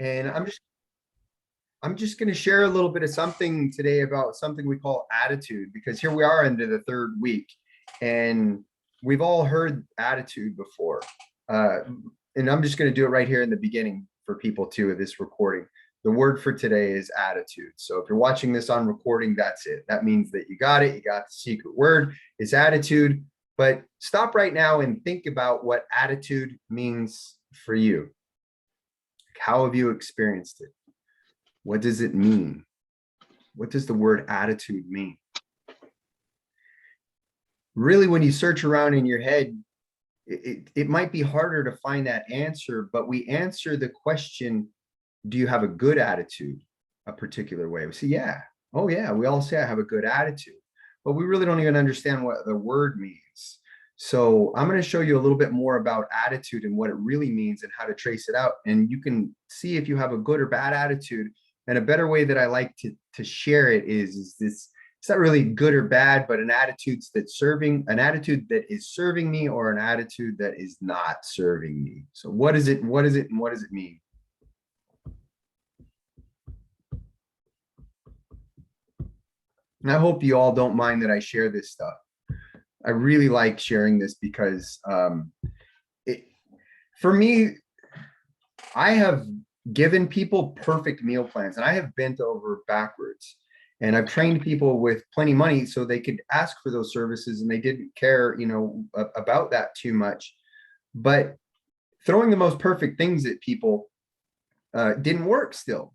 And I'm just going to share a little bit of something today about something we call attitude, because here we are into the third week and we've all heard attitude before. Uh, and I'm just going to do it right here in the beginning for people too of this recording. The word for today is attitude. So if you're watching this on recording, that's it. That means that you got it. You got the secret word. It's attitude. But stop right now and think about what attitude means for you. How have you experienced it? What does it mean? What does the word attitude mean? Really, when you search around in your head, it might be harder to find that answer, but we answer the question, do you have a good attitude a particular way? We say, yeah. Oh, yeah. We all say I have a good attitude, but we really don't even understand what the word means. So I'm going to show you a little bit more about attitude and what it really means and how to trace it out. And you can see if you have a good or bad attitude. And a better way that I like to share it is this: it's not really good or bad, but an attitude that is serving me, or an attitude that is not serving me. So what is it? What is it? And what does it mean? And I hope you all don't mind that I share this stuff. I really like sharing this because for me, I have given people perfect meal plans, and I have bent over backwards, and I've trained people with plenty of money so they could ask for those services and they didn't care, about that too much. But throwing the most perfect things at people didn't work still.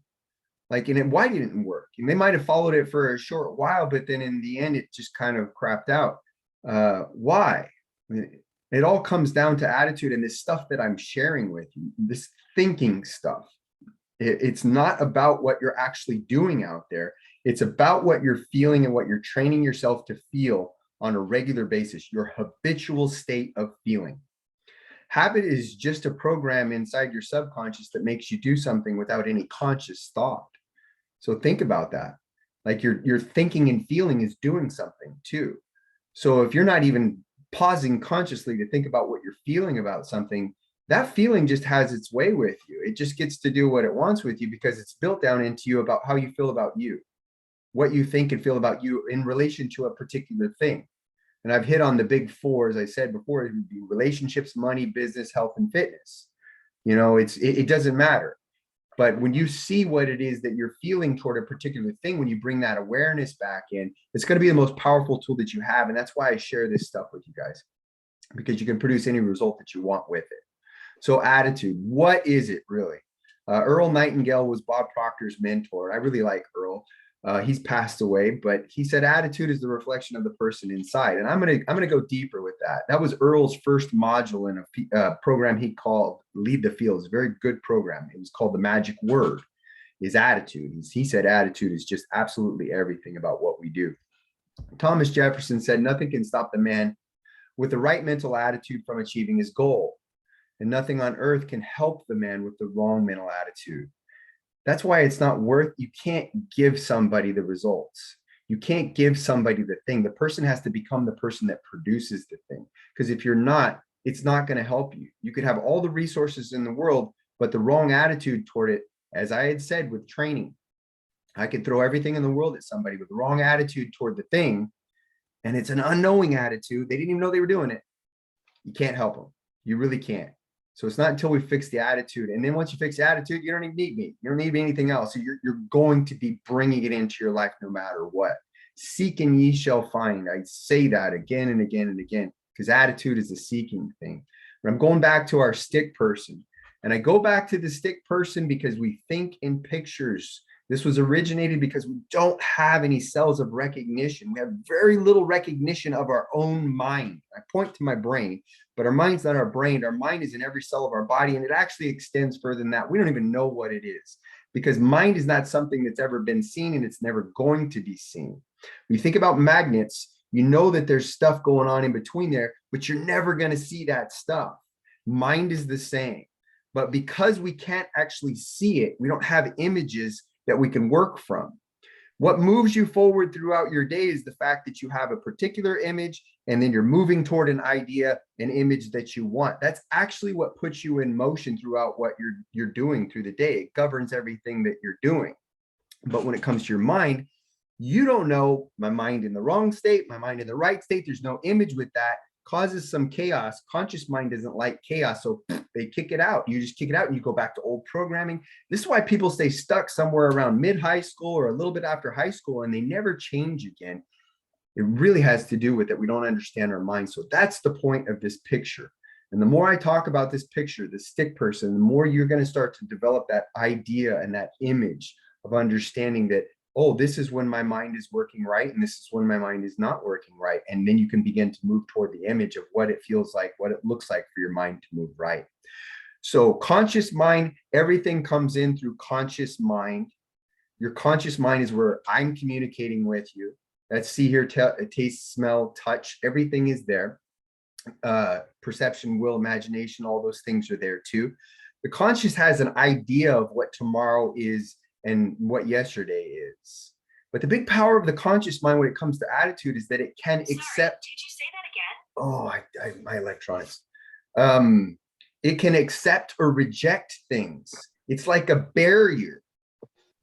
And why didn't it work? And they might have followed it for a short while, but then in the end, it just kind of crapped out. Why? It all comes down to attitude and this stuff that I'm sharing with you, this thinking stuff. It's not about what you're actually doing out there. It's about what you're feeling and what you're training yourself to feel on a regular basis, your habitual state of feeling. Habit is just a program inside your subconscious that makes you do something without any conscious thought. So think about that. Like your thinking and feeling is doing something too. So if you're not even pausing consciously to think about what you're feeling about something, that feeling just has its way with you. It just gets to do what it wants with you because it's built down into you about how you feel about you, what you think and feel about you in relation to a particular thing. And I've hit on the big four, as I said before: it would be relationships, money, business, health, and fitness. It doesn't matter. But when you see what it is that you're feeling toward a particular thing, when you bring that awareness back in, it's going to be the most powerful tool that you have. And that's why I share this stuff with you guys, because you can produce any result that you want with it. So attitude, what is it really? Earl Nightingale was Bob Proctor's mentor. I really like Earl. He's passed away, but he said attitude is the reflection of the person inside. And I'm gonna go deeper with that. That was Earl's first module in a program he called Lead the Field. It's a very good program. It was called The Magic Word. Is attitude. He said attitude is just absolutely everything about what we do. Thomas Jefferson said nothing can stop the man with the right mental attitude from achieving his goal, and nothing on earth can help the man with the wrong mental attitude. That's why it's not worth, you can't give somebody the results. You can't give somebody the thing. The person has to become the person that produces the thing. Because if you're not, it's not going to help you. You could have all the resources in the world, but the wrong attitude toward it, as I had said with training, I could throw everything in the world at somebody with the wrong attitude toward the thing, and it's an unknowing attitude. They didn't even know they were doing it. You can't help them. You really can't. So it's not until we fix the attitude. And then once you fix the attitude, you don't even need me. You don't need anything else. So you're going to be bringing it into your life no matter what. Seek and ye shall find. I say that again and again and again, because attitude is a seeking thing. But I'm going back to our stick person. And I go back to the stick person because we think in pictures. This was originated because we don't have any cells of recognition. We have very little recognition of our own mind. I point to my brain, but our mind's not our brain. Our mind is in every cell of our body, and it actually extends further than that. We don't even know what it is, because mind is not something that's ever been seen, and it's never going to be seen. When you think about magnets, you know that there's stuff going on in between there, but you're never going to see that stuff. Mind is the same. But because we can't actually see it, we don't have images that we can work from. What moves you forward throughout your day is the fact that you have a particular image and then you're moving toward an idea, an image that you want. That's actually what puts you in motion throughout what you're doing through the day. It governs everything that you're doing. But when it comes to your mind, you don't know my mind in the wrong state, my mind in the right state. There's no image with that. Causes some chaos. Conscious mind doesn't like chaos, so they kick it out. You just kick it out and you go back to old programming. This is why people stay stuck somewhere around mid-high school or a little bit after high school, and they never change again. It really has to do with that we don't understand our mind. So that's the point of this picture. And the more I talk about this picture, the stick person, the more you're going to start to develop that idea and that image of understanding that, oh, this is when my mind is working right, and this is when my mind is not working right. And then you can begin to move toward the image of what it feels like, what it looks like for your mind to move right. So conscious mind, everything comes in through conscious mind. Your conscious mind is where I'm communicating with you. That's see, hear, taste, smell, touch, everything is there. Perception, will, imagination, all those things are there too. The conscious has an idea of what tomorrow is and what yesterday is. But the big power of the conscious mind when it comes to attitude is that it can accept. Did you say that again? Oh, my electronics. It can accept or reject things. It's like a barrier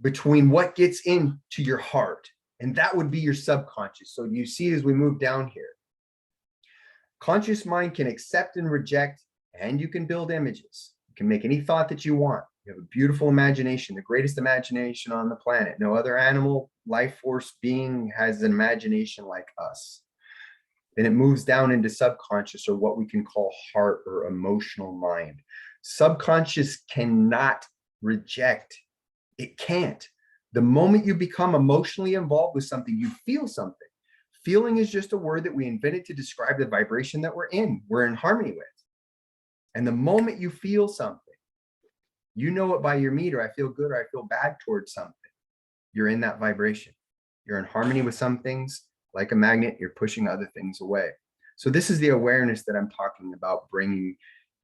between what gets into your heart, and that would be your subconscious. So you see as we move down here, conscious mind can accept and reject, and you can build images. You can make any thought that you want. You have a beautiful imagination, the greatest imagination on the planet. No other animal, life force being has an imagination like us. Then it moves down into subconscious, or what we can call heart or emotional mind. Subconscious cannot reject. It can't. The moment you become emotionally involved with something, you feel something. Feeling is just a word that we invented to describe the vibration that we're in harmony with. And the moment you feel something, you know it by your meter. I feel good or I feel bad towards something. You're in that vibration. You're in harmony with some things. Like a magnet, you're pushing other things away. So this is the awareness that I'm talking about bringing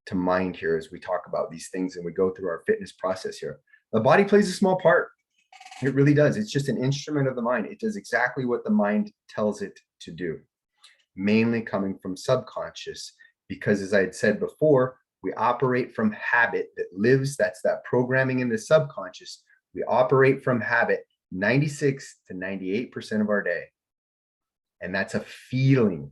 to mind here as we talk about these things and we go through our fitness process here. The body plays a small part. It really does. It's just an instrument of the mind. It does exactly what the mind tells it to do, mainly coming from subconscious, because as I had said before, we operate from habit that lives. That's that programming in the subconscious. We operate from habit 96 to 98% of our day. And that's a feeling.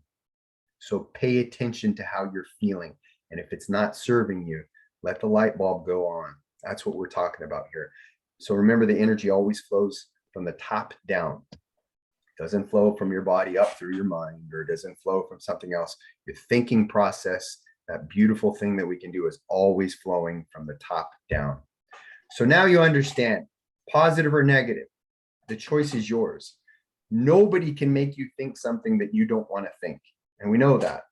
So pay attention to how you're feeling. And if it's not serving you, let the light bulb go on. That's what we're talking about here. So remember, the energy always flows from the top down. It doesn't flow from your body up through your mind, or it doesn't flow from something else. Your thinking process, that beautiful thing that we can do, is always flowing from the top down. So now you understand, positive or negative, the choice is yours. Nobody can make you think something that you don't want to think. And we know that.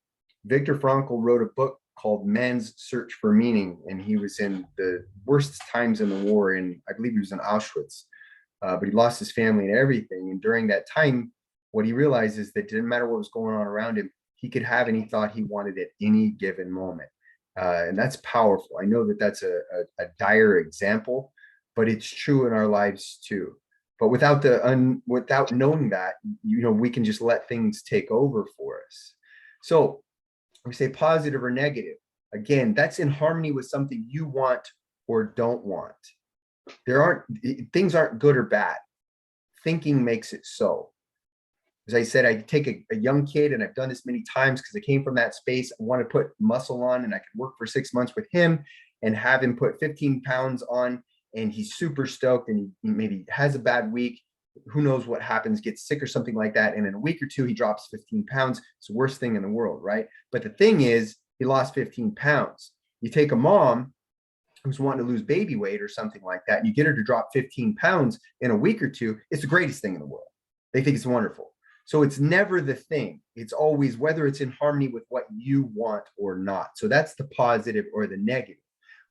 Viktor Frankl wrote a book called Man's Search for Meaning, and he was in the worst times in the war, and I believe he was in Auschwitz, but he lost his family and everything. And during that time, what he realized is that it didn't matter what was going on around him, he could have any thought he wanted at any given moment. And that's powerful. I know that that's a dire example, but it's true in our lives too. But without knowing that, we can just let things take over for us. So we say positive or negative. Again, that's in harmony with something you want or don't want. Things aren't good or bad. Thinking makes it so. As I said, I take a young kid, and I've done this many times because I came from that space. I want to put muscle on, and I could work for 6 months with him and have him put 15 pounds on, and he's super stoked, and he maybe has a bad week. Who knows what happens, gets sick or something like that. And in a week or two, he drops 15 pounds. It's the worst thing in the world, right? But the thing is, he lost 15 pounds. You take a mom who's wanting to lose baby weight or something like that, and you get her to drop 15 pounds in a week or two, it's the greatest thing in the world. They think it's wonderful. So it's never the thing. It's always whether it's in harmony with what you want or not. So that's the positive or the negative.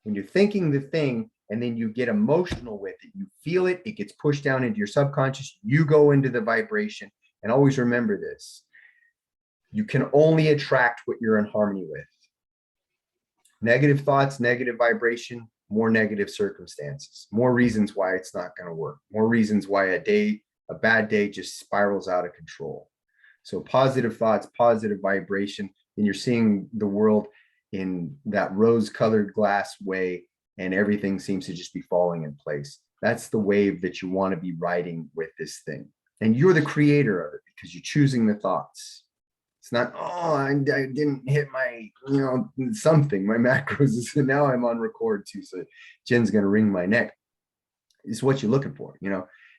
When you're thinking the thing, and then you get emotional with it, you feel it, it gets pushed down into your subconscious, you go into the vibration. And always remember this, you can only attract what you're in harmony with. Negative thoughts, negative vibration, more negative circumstances, more reasons why it's not going to work, more reasons why a day a bad day just spirals out of control. So positive thoughts, positive vibration, and you're seeing the world in that rose-colored glass way, and everything seems to just be falling in place. That's the wave that you want to be riding with this thing. And you're the creator of it because you're choosing the thoughts. It's not, oh, I didn't hit my, something, my macros. So now I'm on record too. So Jen's going to wring my neck. It's what you're looking for.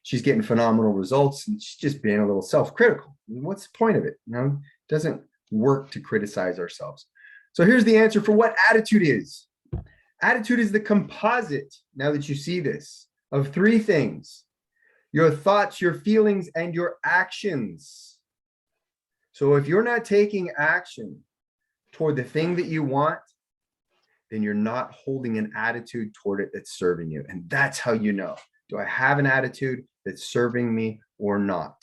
She's getting phenomenal results and she's just being a little self-critical. What's the point of it? It doesn't work to criticize ourselves. So here's the answer for what attitude is. Attitude is the composite, now that you see this, of three things: your thoughts, your feelings, and your actions. So if you're not taking action toward the thing that you want, then you're not holding an attitude toward it that's serving you. And that's how you know, do I have an attitude that's serving me or not?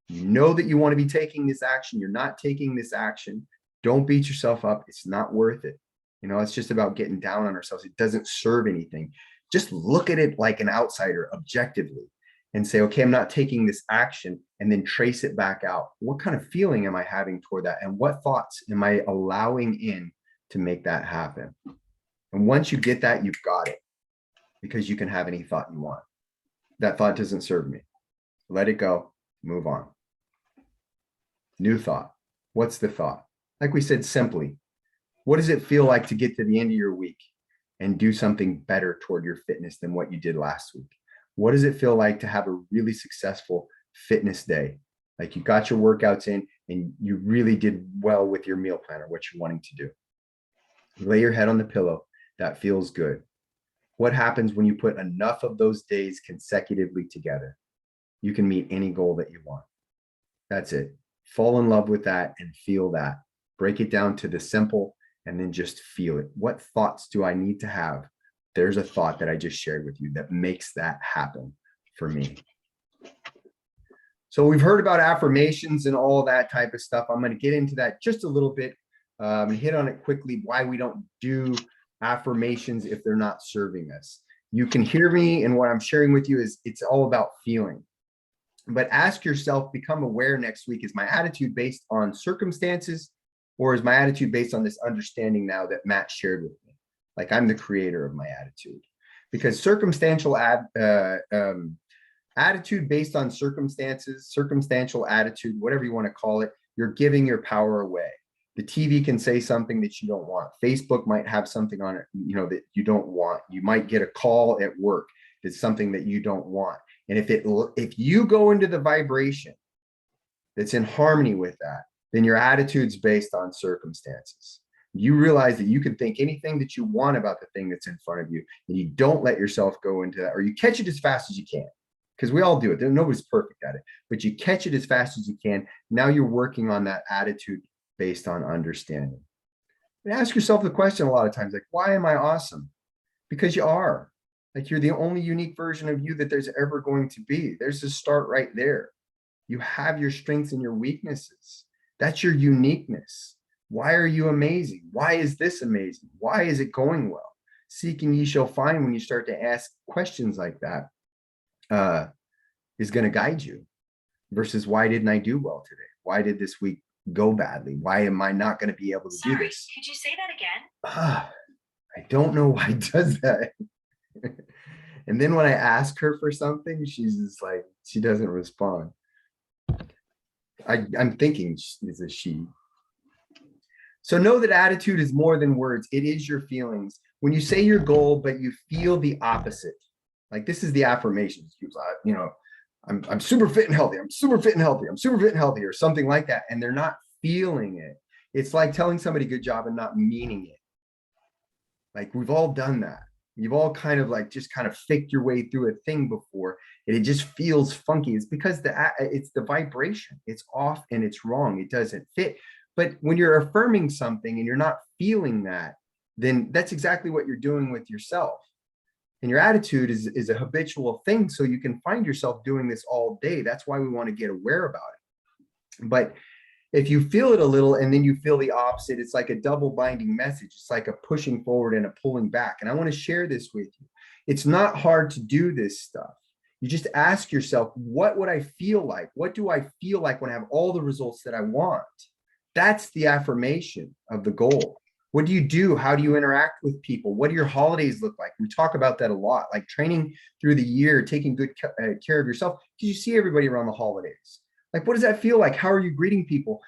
You know that you want to be taking this action. You're not taking this action. Don't beat yourself up. It's not worth it. It's just about getting down on ourselves. It doesn't serve anything. Just look at it like an outsider objectively and say, okay, I'm not taking this action, and then trace it back out. What kind of feeling am I having toward that? And what thoughts am I allowing in to make that happen? And once you get that, you've got it, because you can have any thought you want. That thought doesn't serve me. Let it go, move on. New thought. What's the thought? Like we said, simply, what does it feel like to get to the end of your week and do something better toward your fitness than what you did last week? What does it feel like to have a really successful fitness day? Like you got your workouts in and you really did well with your meal plan or what you're wanting to do. Lay your head on the pillow. That feels good. What happens when you put enough of those days consecutively together? You can meet any goal that you want. That's it. Fall in love with that and feel that. Break it down to the simple and then just feel it. What thoughts do I need to have? There's a thought that I just shared with you that makes that happen for me. So we've heard about affirmations and all that type of stuff. I'm going to get into that just a little bit and hit on it quickly, why we don't do affirmations if they're not serving us. You can hear me, and what I'm sharing with you is it's all about feeling. But ask yourself, become aware next week, is my attitude based on circumstances, or is my attitude based on this understanding now that Matt shared with me? Like I'm the creator of my attitude. Because circumstantial attitude based on circumstances, circumstantial attitude, whatever you want to call it, you're giving your power away. The TV can say something that you don't want. Facebook might have something on it, that you don't want. You might get a call at work that's something that you don't want. And if you go into the vibration that's in harmony with that, then your attitude's based on circumstances. You realize that you can think anything that you want about the thing that's in front of you, and you don't let yourself go into that, or you catch it as fast as you can, because we all do it. Nobody's perfect at it, but you catch it as fast as you can. Now you're working on that attitude based on understanding. And ask yourself the question a lot of times, like, why am I awesome? Because you are. Like, you're the only unique version of you that there's ever going to be. There's a start right there. You have your strengths and your weaknesses. That's your uniqueness. Why are you amazing? Why is this amazing? Why is it going well? Seek and ye shall find, when you start to ask questions like that, is going to guide you, versus why didn't I do well today? Why did this week go badly? Why am I not going to be able to do this? Could you say that again? I don't know why it does that. And then when I ask her for something, she's just like, she doesn't respond. I'm thinking it's a she. So know that attitude is more than words. It is your feelings. When you say your goal, but you feel the opposite, like this is the affirmations. I'm super fit and healthy. I'm super fit and healthy. I'm super fit and healthy, or something like that. And they're not feeling it. It's like telling somebody good job and not meaning it. Like we've all done that. You've all kind of faked your way through a thing before, and it just feels funky. It's because it's the vibration. It's off and it's wrong. It doesn't fit. But when you're affirming something and you're not feeling that, then that's exactly what you're doing with yourself. And your attitude is a habitual thing. So you can find yourself doing this all day. That's why we want to get aware about it. But if you feel it a little and then you feel the opposite, it's like a double binding message. It's like a pushing forward and a pulling back. And I want to share this with you. It's not hard to do this stuff. You just ask yourself, what would I feel like? What do I feel like when I have all the results that I want? That's the affirmation of the goal. What do you do? How do you interact with people? What do your holidays look like? We talk about that a lot, like training through the year, taking good care of yourself, because you see everybody around the holidays. Like, what does that feel like? How are you greeting people?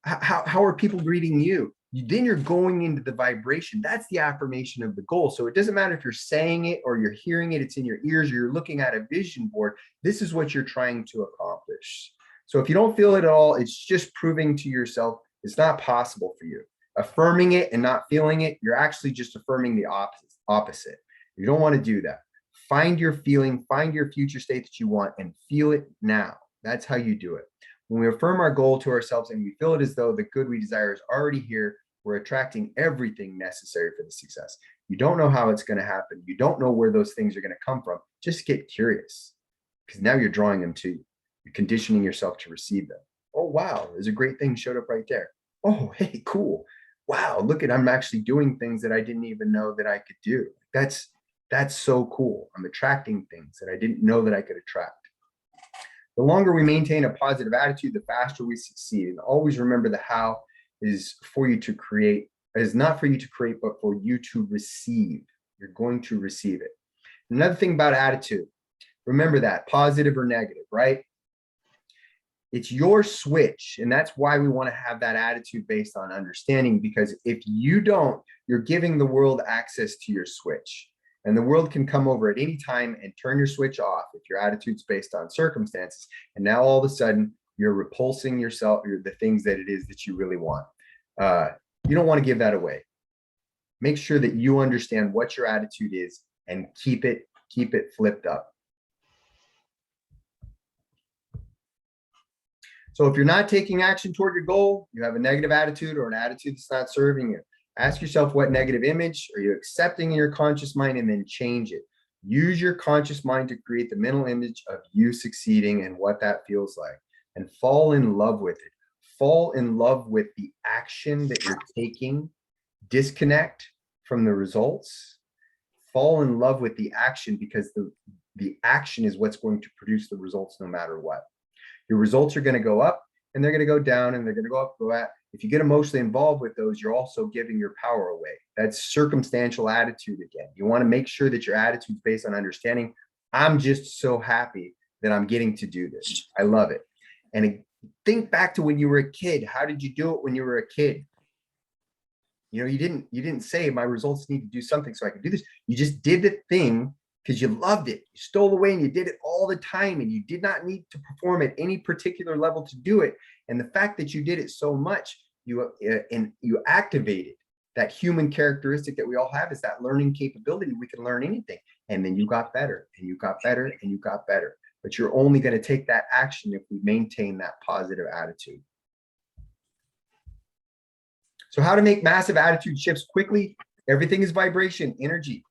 How are people greeting you? Then you're going into the vibration. That's the affirmation of the goal. So it doesn't matter if you're saying it or you're hearing it, it's in your ears, or you're looking at a vision board. This is what you're trying to accomplish. So if you don't feel it at all, it's just proving to yourself it's not possible for you. Affirming it and not feeling it, you're actually just affirming the opposite. You don't want to do that. Find your feeling, find your future state that you want, and feel it now. That's how you do it. When we affirm our goal to ourselves and we feel it as though the good we desire is already here, we're attracting everything necessary for the success. You don't know how it's going to happen. You don't know where those things are going to come from. Just get curious, because now you're drawing them to you. You're conditioning yourself to receive them. Oh, wow, there's a great thing showed up right there. Oh, hey, cool. Wow, look at, I'm actually doing things that I didn't even know that I could do. That's so cool. I'm attracting things that I didn't know that I could attract. The longer we maintain a positive attitude, the faster we succeed. And always remember the how is for you to create, is not for you to create, but for you to receive. You're going to receive it. Another thing about attitude, remember that, positive or negative, right? It's your switch. And that's why we want to have that attitude based on understanding, because if you don't, you're giving the world access to your switch. And the world can come over at any time and turn your switch off if your attitude's based on circumstances. And now all of a sudden you're repulsing yourself, the things that it is that you really want. You don't want to give that away. Make sure that you understand what your attitude is and keep it flipped up. So if you're not taking action toward your goal, you have a negative attitude or an attitude that's not serving you. Ask yourself, what negative image are you accepting in your conscious mind, and then change it. Use your conscious mind to create the mental image of you succeeding and what that feels like, and fall in love with it. Fall in love with the action that you're taking. Disconnect from the results. Fall in love with the action, because the action is what's going to produce the results no matter what. Your results are going to go up and they're going to go down and they're going to go up, go at. If you get emotionally involved with those, you're also giving your power away. That's circumstantial attitude again. You want to make sure that your attitude is based on understanding. I'm just so happy that I'm getting to do this. I love it. And think back to when you were a kid. How did you do it when you were a kid? You know, you didn't say my results need to do something so I can do this. You just did the thing because you loved it. You stole away and you did it all the time, and you did not need to perform at any particular level to do it. And the fact that you did it so much, you activated that human characteristic that we all have, is that learning capability. We can learn anything. And then you got better and you got better and you got better. But you're only going to take that action if we maintain that positive attitude. So how to make massive attitude shifts quickly? Everything is vibration, energy.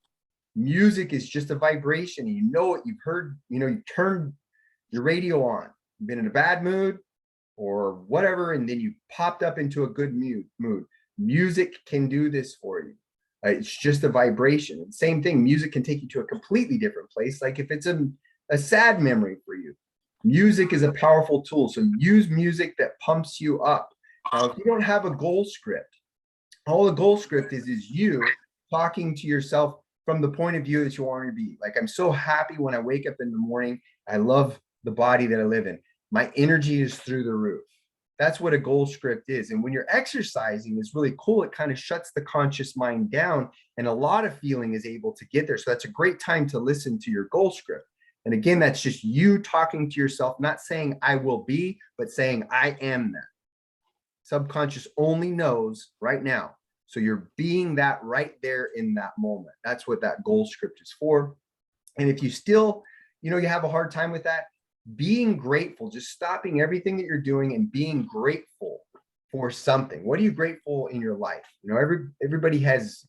Music is just a vibration. You know what you've heard, you turn your radio on, you've been in a bad mood or whatever, and then you popped up into a good mood. Music can do this for you. It's just a vibration. And same thing, music can take you to a completely different place. Like if it's a sad memory for you, music is a powerful tool. So use music that pumps you up. Now, if you don't have a goal script, all the goal script is you talking to yourself from the point of view that you want to be. Like, I'm so happy when I wake up in the morning. I love the body that I live in. My energy is through the roof. That's what a goal script is. And when you're exercising, it's really cool. It kind of shuts the conscious mind down, and a lot of feeling is able to get there. So that's a great time to listen to your goal script. And again, that's just you talking to yourself, not saying I will be, but saying I am that. Subconscious only knows right now. So you're being that right there in that moment. That's what that goal script is for. And if you still, you have a hard time with that, being grateful, just stopping everything that you're doing and being grateful for something. What are you grateful in your life? Everybody has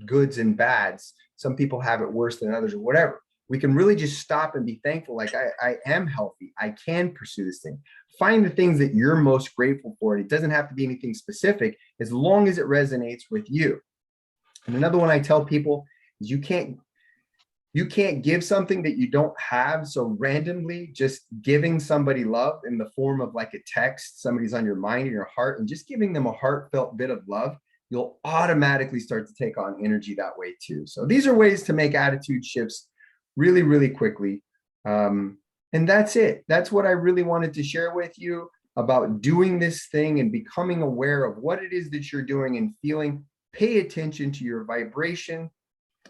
goods and bads. Some people have it worse than others or whatever. We can really just stop and be thankful. Like I am healthy. I can pursue this thing. Find the things that you're most grateful for. It doesn't have to be anything specific, as long as it resonates with you. And another one I tell people is you can't You can't give something that you don't have. So randomly just giving somebody love in the form of like a text, somebody's on your mind and your heart, and just giving them a heartfelt bit of love, you'll automatically start to take on energy that way too. So these are ways to make attitude shifts really, really quickly. And that's it. That's what I really wanted to share with you about doing this thing and becoming aware of what it is that you're doing and feeling. Pay attention to your vibration.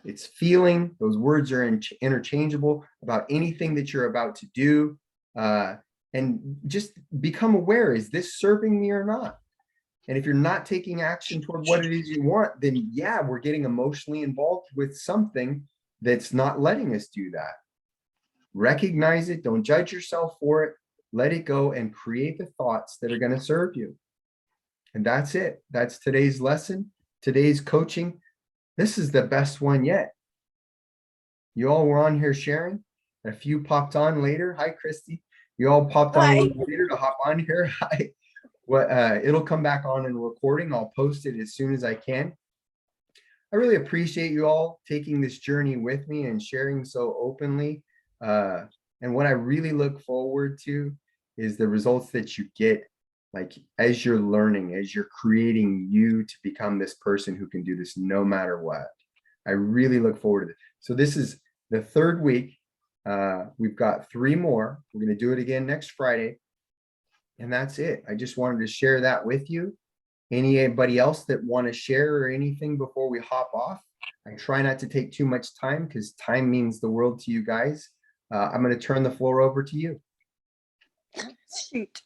It's feeling. Those words are interchangeable about anything that you're about to do. And just become aware, is this serving me or not? And if you're not taking action toward what it is you want, then yeah, we're getting emotionally involved with something that's not letting us do that. Recognize it. Don't judge yourself for it. Let it go and create the thoughts that are going to serve you. And that's it. That's today's lesson, today's coaching. This is the best one yet. You all were on here sharing. A few popped on later. Hi, Christy. You all popped on a little later to hop on here. Hi. It'll come back on in recording. I'll post it as soon as I can. I really appreciate you all taking this journey with me and sharing so openly. And what I really look forward to is the results that you get, like as you're learning, as you're creating you to become this person who can do this no matter what. I really look forward to it. So this is the third week. We've got 3 more. We're going to do it again next Friday. And that's it. I just wanted to share that with you. Anybody else that want to share or anything before we hop off? I try not to take too much time because time means the world to you guys. I'm going to turn the floor over to you. Shoot.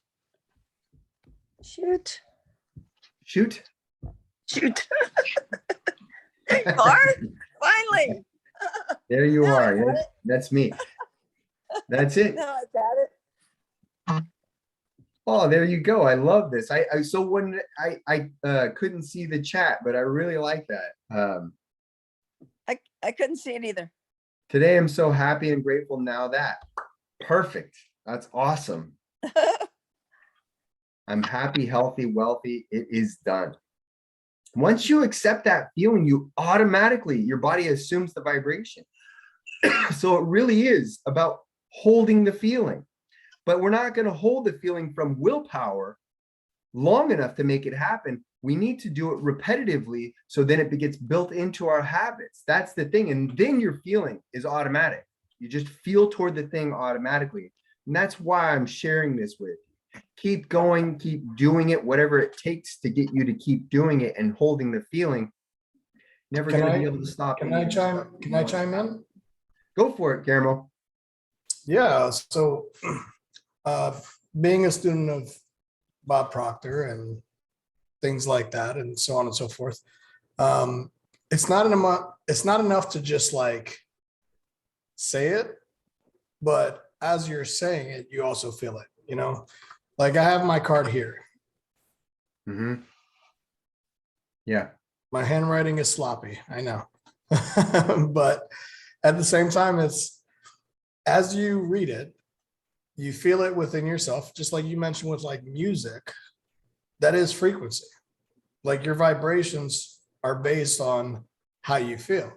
There you are. Finally. There you Now I are. got it. That's me. That's it. No, I got it. Oh, there you go. I love this. So when I couldn't see the chat, but I really like that. I couldn't see it either. Today I'm so happy and grateful now that. Perfect. That's awesome. I'm happy, healthy, wealthy. It is done. Once you accept that feeling, you automatically, your body assumes the vibration. So it really is about holding the feeling. But we're not going to hold the feeling from willpower long enough to make it happen. We need to do it repetitively so then it gets built into our habits. That's the thing. And then your feeling is automatic. You just feel toward the thing automatically. And that's why I'm sharing this with you. Keep going, keep doing it, whatever it takes to get you to keep doing it and holding the feeling. Never going to be able to stop. Can I chime in? Go for it, Guillermo. Yeah, so being a student of Bob Proctor and things like that and so on and so forth, it's not enough to just like say it, but as you're saying it, you also feel it, you know? Like I have my card here. Mm-hmm. Yeah. My handwriting is sloppy, I know. But at the same time, it's as you read it, you feel it within yourself, just like you mentioned with like music, that is frequency. Like your vibrations are based on how you feel.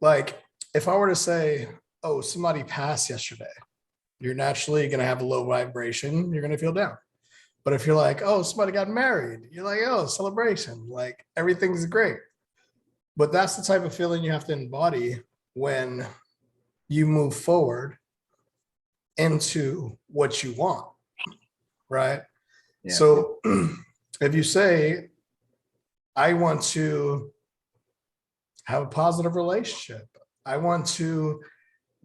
Like if I were to say, oh, somebody passed yesterday, you're naturally going to have a low vibration. You're going to feel down. But if you're like, oh, somebody got married, you're like, oh, celebration, like everything's great. But that's the type of feeling you have to embody when you move forward into what you want, right? Yeah. So if you say, I want to have a positive relationship, I want to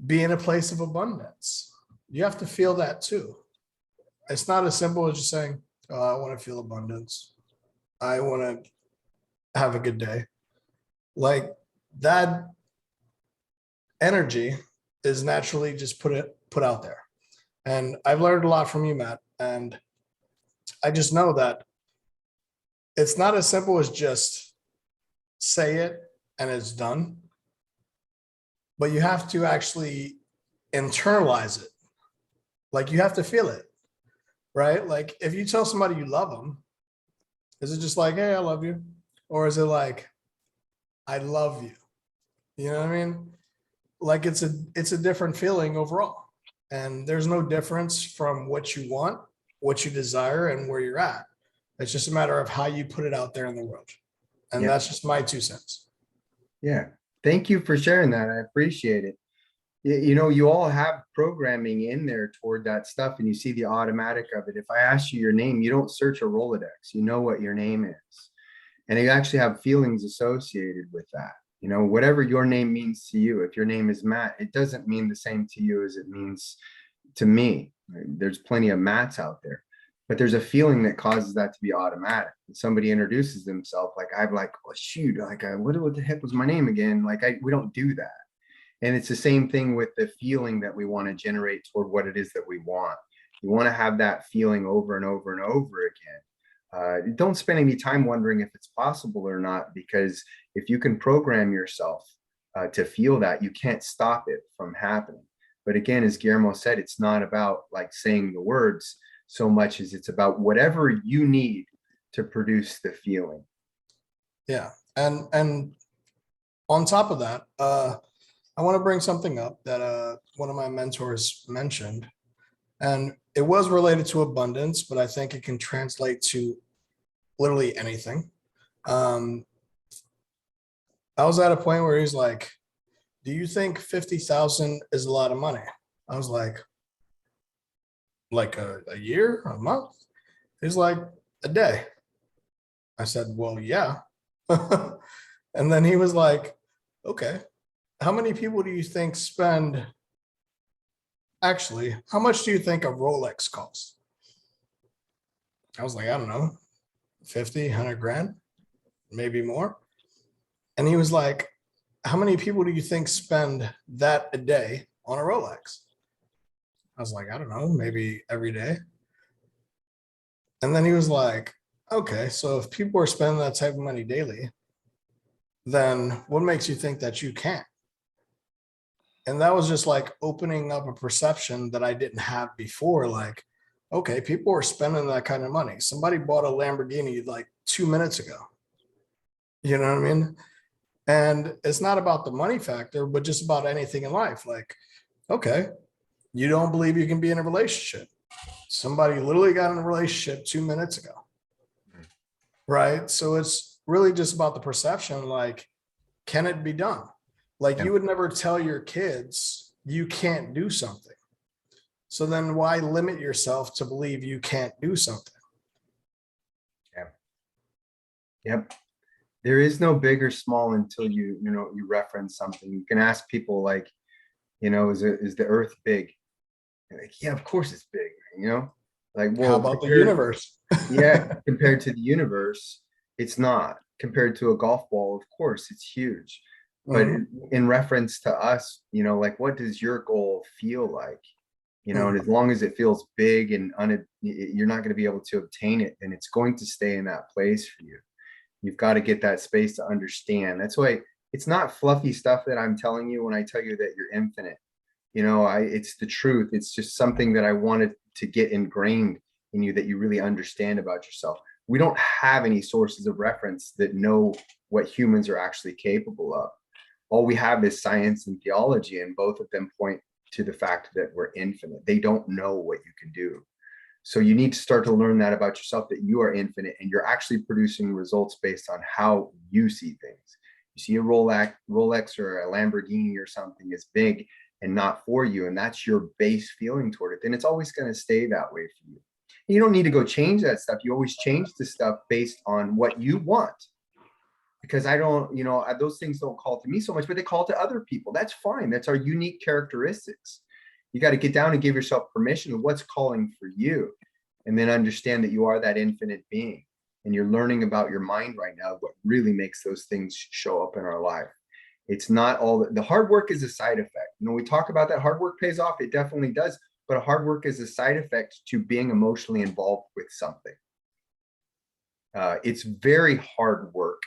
be in a place of abundance, you have to feel that too. It's not as simple as just saying, oh, I want to feel abundance. I want to have a good day. Like that energy is naturally just put out there. And I've learned a lot from you, Matt. And I just know that it's not as simple as just say it and it's done. But you have to actually internalize it. Like you have to feel it, right? Like if you tell somebody you love them, is it just like, hey, I love you? Or is it like, I love you? You know what I mean? like it's a different feeling overall. And there's no difference from what you want, what you desire, and where you're at. It's just a matter of how you put it out there in the world. And Yeah. that's just my 2 cents. Yeah. Thank you for sharing that. I appreciate it. You know, you all have programming in there toward that stuff, and you see the automatic of it. If I ask you your name, you don't search a Rolodex. You know what your name is. And you actually have feelings associated with that. You know, whatever your name means to you, if your name is Matt, it doesn't mean the same to you as it means to me. There's plenty of Matts out there, but there's a feeling that causes that to be automatic. When somebody introduces themselves, like I'm like, oh shoot, like what the heck was my name again? Like we don't do that. And it's the same thing with the feeling that we want to generate toward what it is that we want. You want to have that feeling over and over and over again. Don't spend any time wondering if it's possible or not, because if you can program yourself to feel that, you can't stop it from happening. But again, as Guillermo said, it's not about like saying the words so much as it's about whatever you need to produce the feeling. Yeah. And on top of that, I want to bring something up that one of my mentors mentioned, and it was related to abundance, but I think it can translate to literally anything. I was at a point where he's like, do you think 50,000 is a lot of money? I was like a year, a month? He's like, a day. I said, well, yeah. And then he was like, okay, how many people do you think spend, actually, how much do you think a Rolex costs? I was like, I don't know, 50, 100 grand, maybe more. And he was like, how many people do you think spend that a day on a Rolex? I was like, I don't know, maybe every day. And then he was like, okay, so if people are spending that type of money daily, then what makes you think that you can't? And that was just like opening up a perception that I didn't have before. Like, okay, people are spending that kind of money. Somebody bought a Lamborghini like 2 minutes ago. You know what I mean? And it's not about the money factor, but just about anything in life. Like, okay, you don't believe you can be in a relationship. Somebody literally got in a relationship 2 minutes ago. Right. So it's really just about the perception. Like, can it be done? Like you would never tell your kids you can't do something. So then why limit yourself to believe you can't do something? Yep. There is no big or small until you reference something. You can ask people like, is the earth big? Like, yeah, of course it's big, like, well, how about the universe? Yeah, compared to the universe, it's not. Compared to a golf ball, of course it's huge. But in reference to us, like, what does your goal feel like? And as long as it feels big and you're not going to be able to obtain it, then it's going to stay in that place for you. You've got to get that space to understand. That's why it's not fluffy stuff that I'm telling you when I tell you that you're infinite. It's the truth. It's just something that I wanted to get ingrained in you, that you really understand about yourself. We don't have any sources of reference that know what humans are actually capable of. All we have is science and theology, and both of them point to the fact that we're infinite. They don't know what you can do. So you need to start to learn that about yourself, that you are infinite and you're actually producing results based on how you see things. You see a Rolex or a Lamborghini or something is big and not for you, and that's your base feeling toward it, then it's always going to stay that way for you. You don't need to go change that stuff. You always change the stuff based on what you want. Because I don't, those things don't call to me so much, but they call to other people. That's fine. That's our unique characteristics. You got to get down and give yourself permission of what's calling for you, and then understand that you are that infinite being, and you're learning about your mind right now, what really makes those things show up in our life. It's not all the hard work is a side effect. We talk about that hard work pays off. It definitely does. But hard work is a side effect to being emotionally involved with something. It's very hard work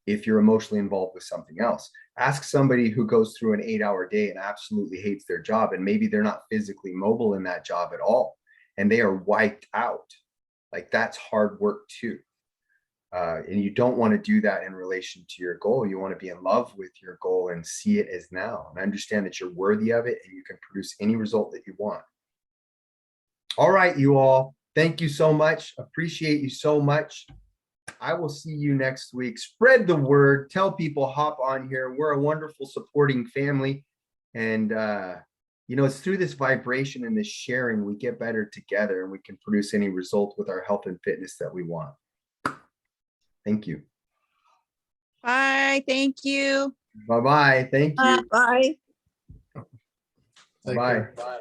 if you're emotionally involved with something else. Ask somebody who goes through an 8-hour day and absolutely hates their job, and maybe they're not physically mobile in that job at all, and they are wiped out. Like, that's hard work too. And you don't want to do that in relation to your goal. You want to be in love with your goal and see it as now, and understand that you're worthy of it and you can produce any result that you want. All right, you all. Thank you so much. Appreciate you so much. I will see you next week. Spread the word. Tell people, hop on here. We're a wonderful supporting family. And, it's through this vibration and this sharing, we get better together and we can produce any result with our health and fitness that we want. Thank you. Bye. Thank you. Bye-bye. Thank you. Bye. Take Bye. care. Bye.